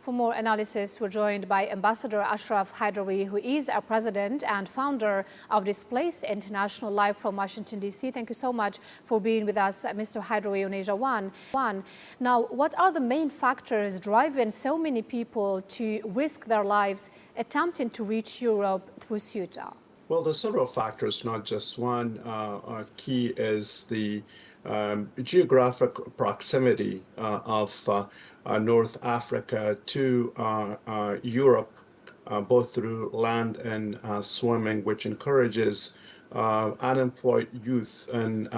For more analysis, we're joined by Ambassador Ashraf Haidari, who is our president and founder of Displaced International, live from Washington, D.C. Thank you so much for being with us, Mr. Haidari, on Asia One. Now, what are the main factors driving so many people to risk their lives attempting to reach Europe through Ceuta? Well, there's several factors, not just one. Key is the geographic proximity of North Africa to Europe, both through land and swimming, which encourages unemployed youth in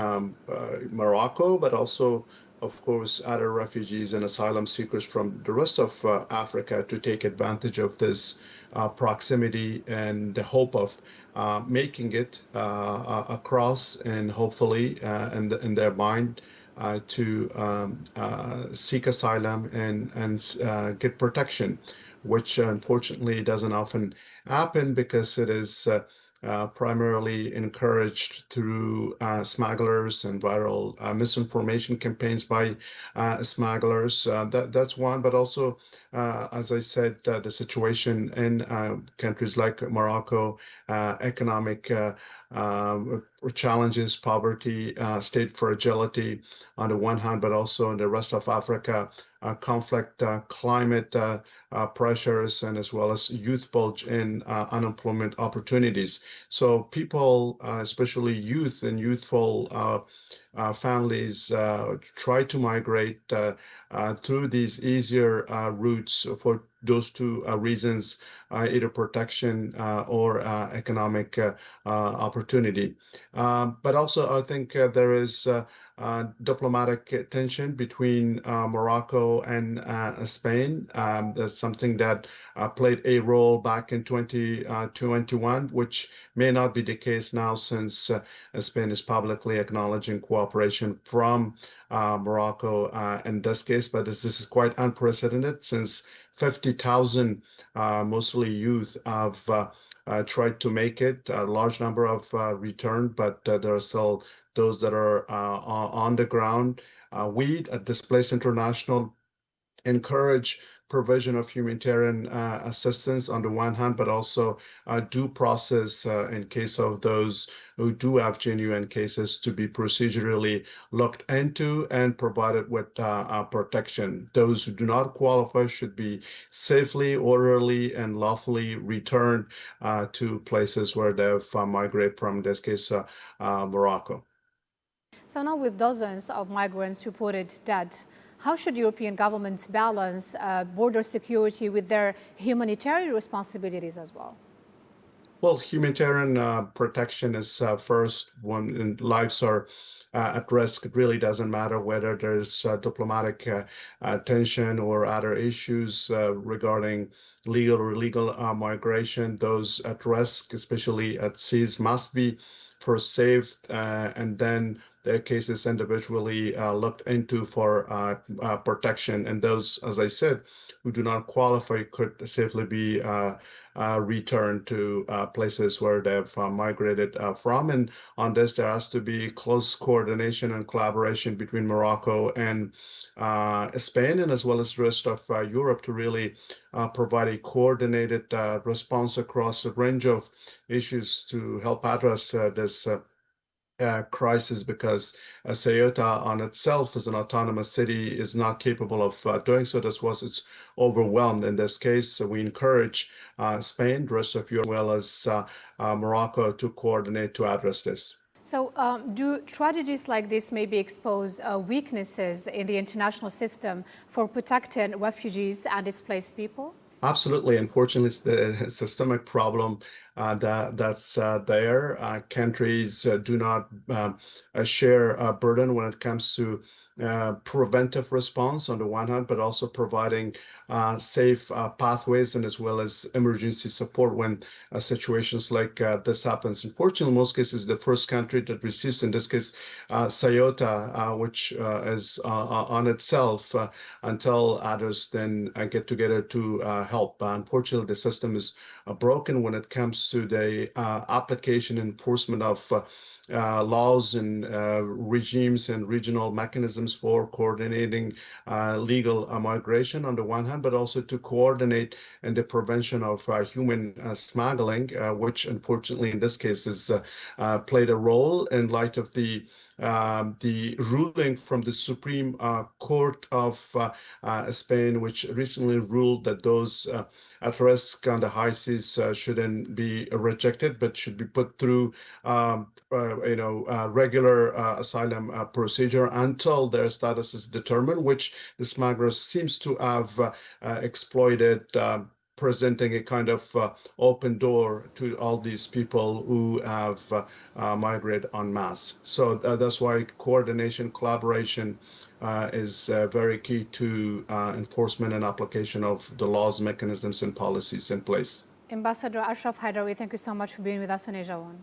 Morocco, but also, of course, other refugees and asylum seekers from the rest of Africa to take advantage of this proximity and the hope of making it across, and hopefully in their mind to seek asylum and get protection, which unfortunately doesn't often happen because it is primarily encouraged through smugglers and viral misinformation campaigns by smugglers. That's one, but also, as I said, the situation in countries like Morocco, economic challenges, poverty, state fragility on the one hand, but also in the rest of Africa, conflict, climate pressures, and as well as youth bulge in unemployment opportunities. So people, especially youth and youthful families, try to migrate through these easier routes for those two reasons, either protection or economic opportunity. But also, I think there is diplomatic tension between Morocco and Spain. That's something that played a role back in 2021, which may not be the case now, since Spain is publicly acknowledging cooperation from Morocco in this case. But this is quite unprecedented, since 50,000, mostly youth, have tried to make it. A large number of returned, but there are still those that are on the ground. We at Displaced International encourage provision of humanitarian assistance on the one hand, but also due process in case of those who do have genuine cases to be procedurally looked into and provided with protection. Those who do not qualify should be safely, orderly, and lawfully returned to places where they've migrated from, in this case, Morocco. So now, with dozens of migrants reported dead, how should European governments balance border security with their humanitarian responsibilities as well? Well, humanitarian protection is first. When lives are at risk, it really doesn't matter whether there's diplomatic tension or other issues regarding legal or illegal migration. Those at risk, especially at seas, must be first saved, and then their cases individually looked into for protection. And those, as I said, who do not qualify could safely be returned to places where they've migrated from. And on this, there has to be close coordination and collaboration between Morocco and Spain, and as well as the rest of Europe, to really provide a coordinated response across a range of issues to help address this crisis, because Ceuta on itself as an autonomous city is not capable of doing so. That's why it's overwhelmed in this case. So we encourage Spain, the rest of Europe, as well as Morocco, to coordinate to address this. So do tragedies like this maybe expose weaknesses in the international system for protecting refugees and displaced people? Absolutely. Unfortunately, it's the systemic problem that's there. Countries do not share a burden when it comes to preventive response on the one hand, but also providing safe pathways, and as well as emergency support when situations like this happens. Unfortunately, in most cases, the first country that receives, in this case, Ceuta, which is on itself until others then get together to help. Unfortunately, the system is broken when it comes to the application enforcement of laws and regimes and regional mechanisms for coordinating legal migration on the one hand, but also to coordinate in the prevention of human smuggling, which unfortunately in this case has played a role in light of the ruling from the Supreme Court of Spain, which recently ruled that those at risk on the high seas shouldn't be rejected, but should be put through regular asylum procedure until their status is determined, which the smugglers seems to have exploited, presenting a kind of open door to all these people who have migrated en masse. So that's why coordination, collaboration is very key to enforcement and application of the laws, mechanisms, and policies in place. Ambassador Ashraf Haidari, thank you so much for being with us on Asia One.